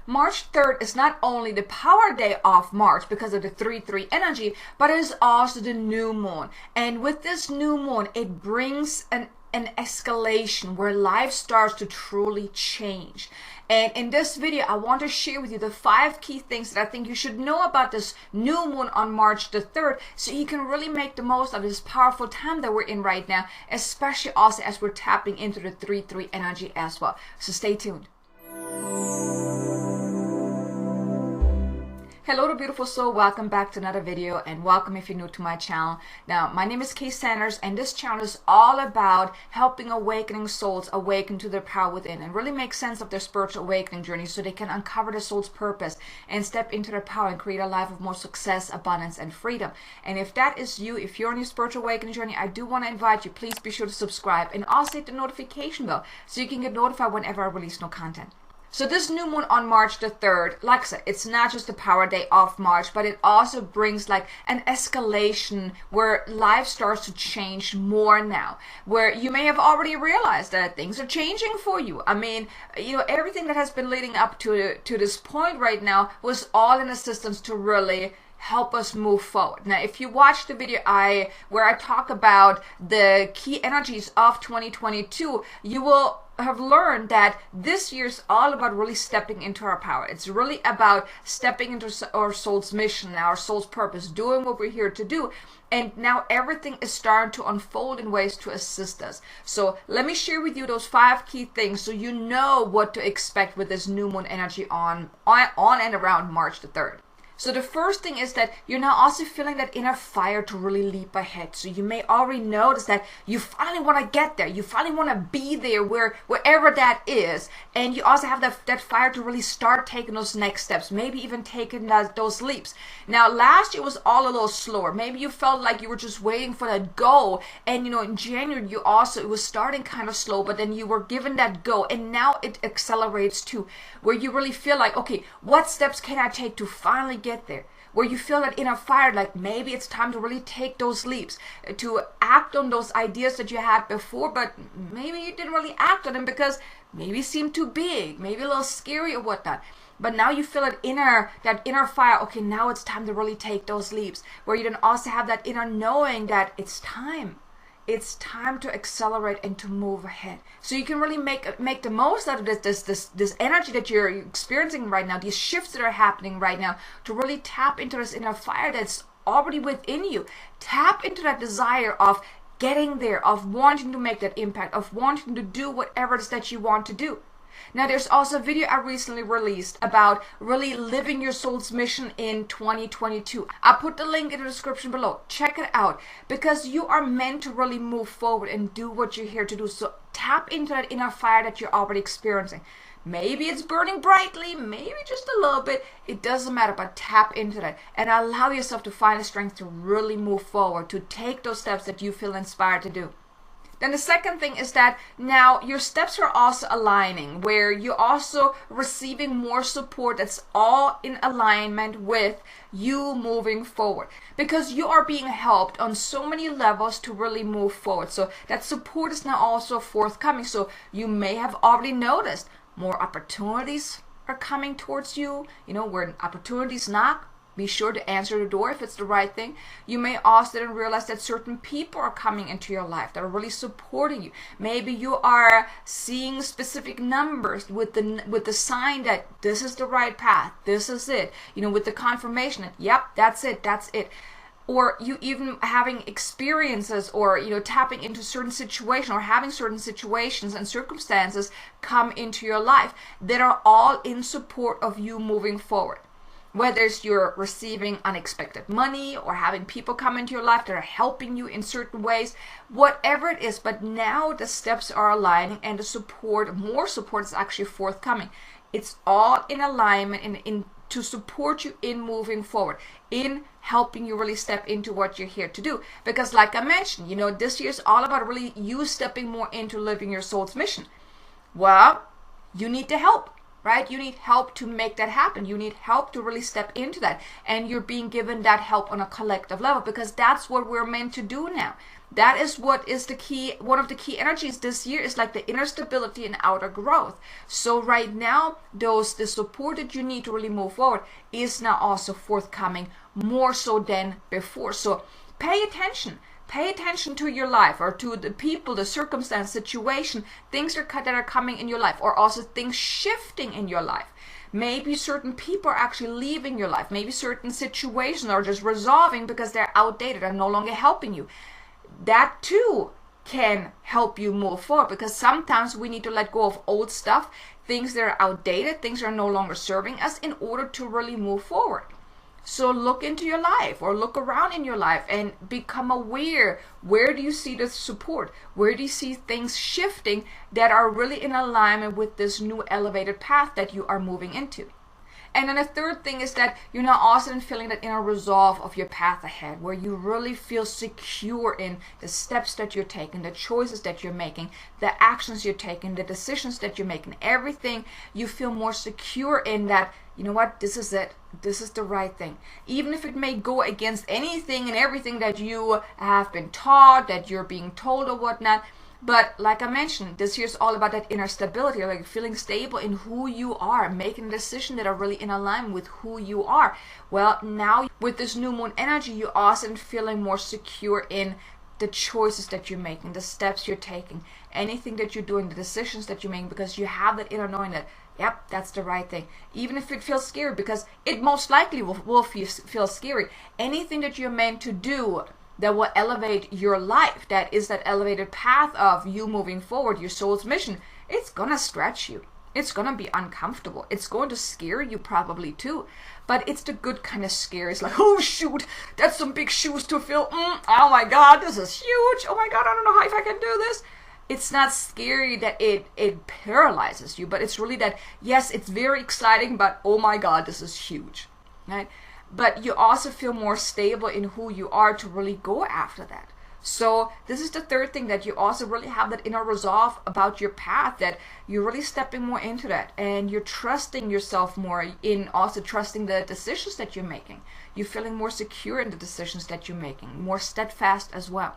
March 3rd is not only the power day of March because of the 3-3 energy, but it is also the new moon. And with this new moon, it brings an escalation where life starts to truly change. And in this video, I want to share with you the 5 key things that I think you should know about this new moon on March the 3rd, so you can really make the most of this powerful time that we're in right now, especially also as we're tapping into the 3-3 energy as well. So stay tuned. Hello to beautiful soul, welcome back to another video, and welcome if you're new to my channel. Now, my name is Kay Sanders, and this channel is all about helping awakening souls awaken to their power within and really make sense of their spiritual awakening journey so they can uncover their soul's purpose and step into their power and create a life of more success, abundance, and freedom. And if that is you, if you're on your spiritual awakening journey, I do want to invite you, please be sure to subscribe and also hit the notification bell so you can get notified whenever I release new content. So this new moon on March the 3rd, like I said, it's not just the power day of March, but it also brings like an escalation where life starts to change more now, where you may have already realized that things are changing for you. I mean, you know, everything that has been leading up to this point right now was all in assistance to really help us move forward. Now, if you watch the video where I talk about the key energies of 2022, you will have learned that this year is all about really stepping into our power. It's really about stepping into our soul's mission, our soul's purpose, doing what we're here to do. And now everything is starting to unfold in ways to assist us. So let me share with you those 5 key things so you know what to expect with this new moon energy on and around March the 3rd. So the first thing is that you're now also feeling that inner fire to really leap ahead. So you may already notice that you finally want to get there. You finally want to be there wherever that is. And you also have that fire to really start taking those next steps, maybe even taking those leaps. Now, last year was all a little slower. Maybe you felt like you were just waiting for that go. And, you know, in January, it was starting kind of slow, but then you were given that go. And now it accelerates too, where you really feel like, okay, what steps can I take to finally get there, where you feel that inner fire, like maybe it's time to really take those leaps, to act on those ideas that you had before, but maybe you didn't really act on them because maybe it seemed too big, maybe a little scary or whatnot. But now you feel that inner fire, okay, now it's time to really take those leaps, where you then also have that inner knowing that it's time. It's time to accelerate and to move ahead. So you can really make the most out of this energy that you're experiencing right now, these shifts that are happening right now, to really tap into this inner fire that's already within you. Tap into that desire of getting there, of wanting to make that impact, of wanting to do whatever it is that you want to do. Now, there's also a video I recently released about really living your soul's mission in 2022. I put the link in the description below. Check it out, because you are meant to really move forward and do what you're here to do. So tap into that inner fire that you're already experiencing. Maybe it's burning brightly, maybe just a little bit. It doesn't matter, but tap into that and allow yourself to find the strength to really move forward, to take those steps that you feel inspired to do. Then the second thing is that now your steps are also aligning, where you're also receiving more support that's all in alignment with you moving forward, because you are being helped on so many levels to really move forward. So that support is now also forthcoming. So you may have already noticed more opportunities are coming towards you. You know, where opportunities knock, be sure to answer the door if it's the right thing. You may also then realize that certain people are coming into your life that are really supporting you. Maybe you are seeing specific numbers with the sign that this is the right path, this is it. You know, with the confirmation that, yep, that's it. Or you even having experiences, or, you know, tapping into certain situations, or having certain situations and circumstances come into your life that are all in support of you moving forward. Whether it's you're receiving unexpected money, or having people come into your life that are helping you in certain ways, whatever it is, but now the steps are aligning and the support, more support, is actually forthcoming. It's all in alignment and to support you in moving forward, in helping you really step into what you're here to do. Because like I mentioned, you know, this year is all about really you stepping more into living your soul's mission. Well, you need to help. Right? You need help to make that happen. You need help to really step into that. And you're being given that help on a collective level, because that's what we're meant to do now. That is what is the key. One of the key energies this year is like the inner stability and outer growth. So right now, the support that you need to really move forward is now also forthcoming, more so than before. So pay attention. Pay attention to your life, or to the people, the circumstance, situation, things that are coming in your life, or also things shifting in your life. Maybe certain people are actually leaving your life. Maybe certain situations are just resolving because they're outdated and no longer helping you. That too can help you move forward, because sometimes we need to let go of old stuff, things that are outdated, things that are no longer serving us, in order to really move forward. So look into your life, or look around in your life and become aware. Where do you see the support? Where do you see things shifting that are really in alignment with this new elevated path that you are moving into? And then the third thing is that you're now also feeling that inner resolve of your path ahead, where you really feel secure in the steps that you're taking, the choices that you're making, the actions you're taking, the decisions that you're making, everything. You feel more secure in that, you know what, this is it. This is the right thing. Even if it may go against anything and everything that you have been taught, that you're being told or whatnot. But like I mentioned, this year is all about that inner stability, like feeling stable in who you are, making a decision that are really in alignment with who you are. Well, now with this new moon energy, you're also feeling more secure in the choices that you're making, the steps you're taking, anything that you're doing, the decisions that you're making, because you have that inner knowing that, yep, that's the right thing. Even if it feels scary, because it most likely will feel scary. Anything that you're meant to do that will elevate your life, that is that elevated path of you moving forward, your soul's mission, it's gonna stretch you. It's gonna be uncomfortable. It's going to scare you probably too. But it's the good kind of scare. It's like, oh shoot, that's some big shoes to fill. Oh my God, this is huge. Oh my God, I don't know if I can do this. It's not scary that it paralyzes you, but it's really that, yes, it's very exciting, but oh my God, this is huge, right? But you also feel more stable in who you are to really go after that. So this is the third thing, that you also really have that inner resolve about your path, that you're really stepping more into that, and you're trusting yourself more in also trusting the decisions that you're making. You're feeling more secure in the decisions that you're making, more steadfast as well.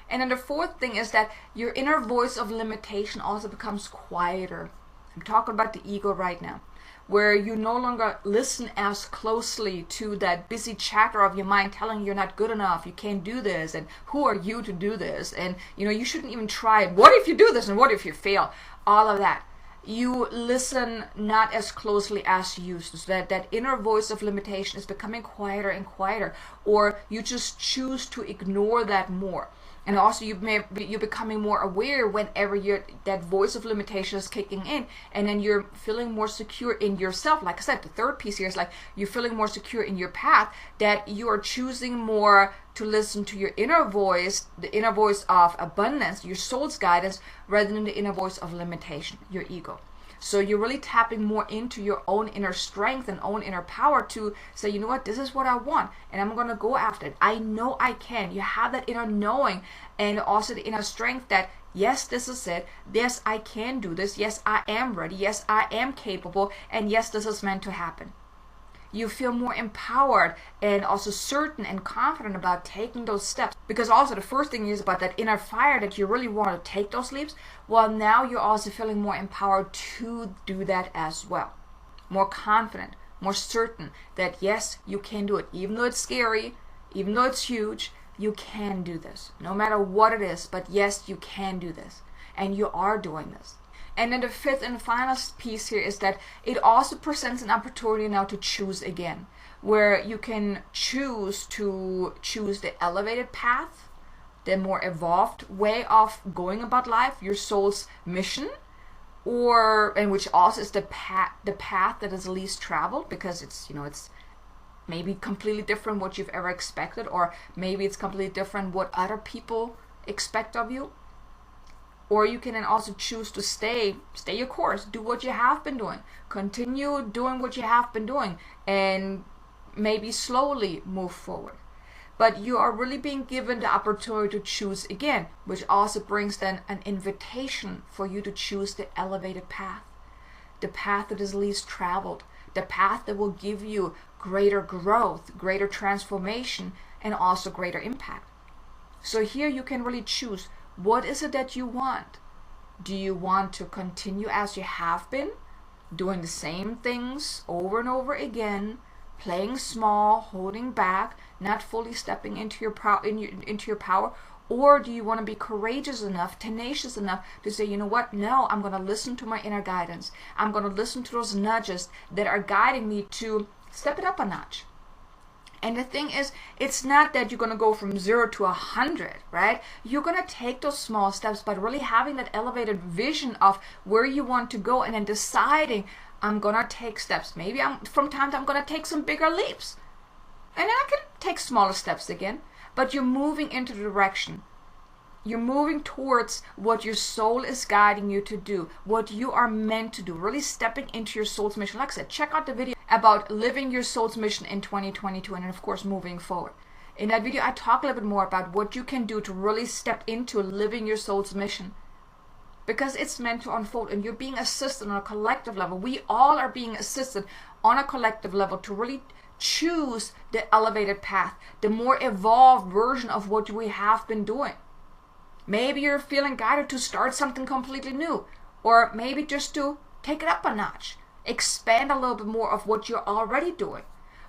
And then the fourth thing is that your inner voice of limitation also becomes quieter. I'm talking about the ego right now, where you no longer listen as closely to that busy chatter of your mind telling you you're not good enough, you can't do this, and who are you to do this, and you know, you shouldn't even try it. What if you do this, and what if you fail? All of that. You listen not as closely as you used to. So that inner voice of limitation is becoming quieter and quieter, or you just choose to ignore that more. And also you're becoming more aware whenever that voice of limitation is kicking in, and then you're feeling more secure in yourself. Like I said, the third piece here is like you're feeling more secure in your path, that you are choosing more to listen to your inner voice, the inner voice of abundance, your soul's guidance, rather than the inner voice of limitation, your ego. So you're really tapping more into your own inner strength and own inner power to say, you know what, this is what I want, and I'm going to go after it. I know I can. You have that inner knowing, and also the inner strength that, yes, this is it. Yes, I can do this. Yes, I am ready. Yes, I am capable. And yes, this is meant to happen. You feel more empowered and also certain and confident about taking those steps. Because also the first thing is about that inner fire, that you really want to take those leaps. Well, now you're also feeling more empowered to do that as well. More confident, more certain that yes, you can do it. Even though it's scary, even though it's huge, you can do this. No matter what it is, but yes, you can do this. And you are doing this. And then the fifth and final piece here is that it also presents an opportunity now to choose again, where you can choose to choose the elevated path, the more evolved way of going about life, your soul's mission, and which also is the path that is least traveled, because it's, you know, it's maybe completely different what you've ever expected, or maybe it's completely different what other people expect of you. Or you can then also choose to stay your course, do what you have been doing, continue doing what you have been doing, and maybe slowly move forward. But you are really being given the opportunity to choose again, which also brings then an invitation for you to choose the elevated path, the path that is least traveled, the path that will give you greater growth, greater transformation, and also greater impact. So here you can really choose, what is it that you want? Do you want to continue as you have been, doing the same things over and over again, playing small, holding back, not fully stepping into your power? Or do you want to be courageous enough, tenacious enough to say, you know what, no, I'm going to listen to my inner guidance. I'm going to listen to those nudges that are guiding me to step it up a notch. And the thing is, it's not that you're going to go from 0 to 100, right? You're going to take those small steps, but really having that elevated vision of where you want to go, and then deciding, I'm going to take steps. Maybe from time to time I'm going to take some bigger leaps. And then I can take smaller steps again. But you're moving into the direction. You're moving towards what your soul is guiding you to do, what you are meant to do, really stepping into your soul's mission. Like I said, check out the video about living your soul's mission in 2022, and then of course moving forward. In that video, I talk a little bit more about what you can do to really step into living your soul's mission, because it's meant to unfold, and you're being assisted on a collective level. We all are being assisted on a collective level to really choose the elevated path, the more evolved version of what we have been doing. Maybe you're feeling guided to start something completely new, or maybe just to take it up a notch, expand a little bit more of what you're already doing.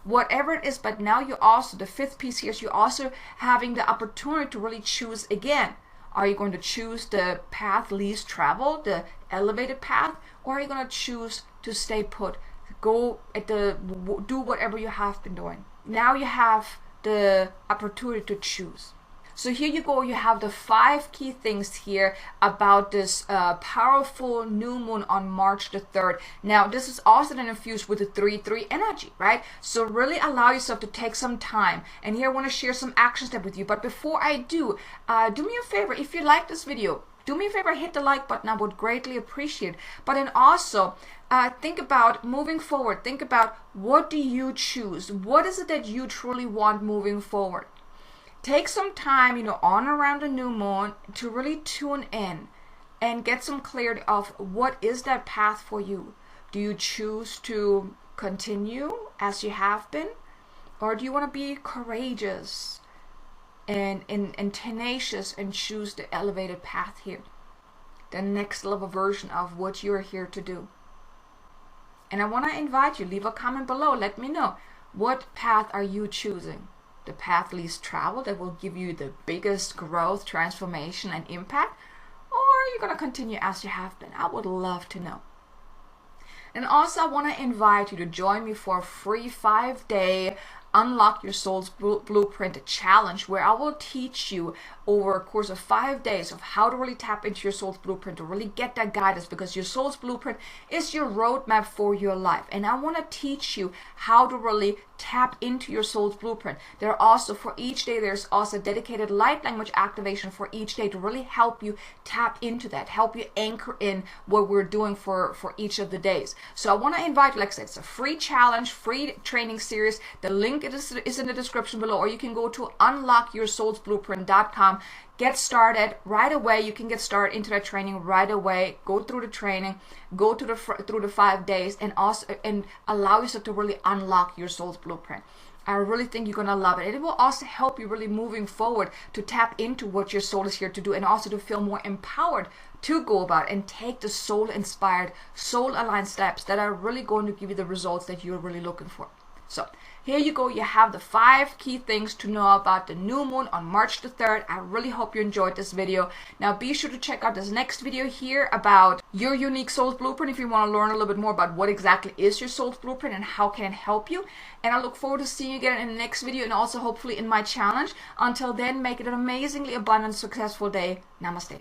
Whatever it is, but now you also, the fifth piece here is you're also having the opportunity to really choose again. Are you going to choose the path least traveled, the elevated path, or are you going to choose to stay put? Go at do whatever you have been doing. Now you have the opportunity to choose. So here you go, you have the 5 key things here about this powerful new moon on March the 3rd. Now this is also then infused with the 3-3 energy, right? So really allow yourself to take some time. And here I want to share some action steps with you. But before I do me a favor, if you like this video, do me a favor, hit the like button. I would greatly appreciate it. But then also, think about moving forward. Think about, what do you choose? What is it that you truly want moving forward? Take some time, on around the new moon to really tune in and get some clarity of what is that path for you. Do you choose to continue as you have been? Or do you want to be courageous and tenacious and choose the elevated path here? The next level version of what you're here to do. And I want to invite you, leave a comment below. Let me know, what path are you choosing? The path least traveled that will give you the biggest growth, transformation, and impact? Or are you going to continue as you have been? I would love to know. And also, I want to invite you to join me for a free 5-day Unlock Your Soul's Blueprint challenge, where I will teach you over a course of 5 days of how to really tap into your soul's blueprint, to really get that guidance, because your soul's blueprint is your roadmap for your life. And I want to teach you how to really tap into your soul's blueprint. There are also, for each day, there's also dedicated light language activation for each day to really help you tap into that, help you anchor in what we're doing for each of the days. So I want to invite you, like I said, it's a free challenge, free training series. The link is in the description below, or you can go to unlockyoursoulsblueprint.com. Get started right away. You can get started into that training right away. Go through the training, go to through the 5 days, and allow yourself to really unlock your soul's blueprint. I really think you're gonna love it. And it will also help you really moving forward to tap into what your soul is here to do, and also to feel more empowered to go about and take the soul-inspired, soul-aligned steps that are really going to give you the results that you're really looking for. So here you go. You have the 5 key things to know about the new moon on March the 3rd. I really hope you enjoyed this video. Now be sure to check out this next video here about your unique soul's blueprint if you want to learn a little bit more about what exactly is your soul's blueprint and how can it help you. And I look forward to seeing you again in the next video, and also hopefully in my challenge. Until then, make it an amazingly abundant, successful day. Namaste.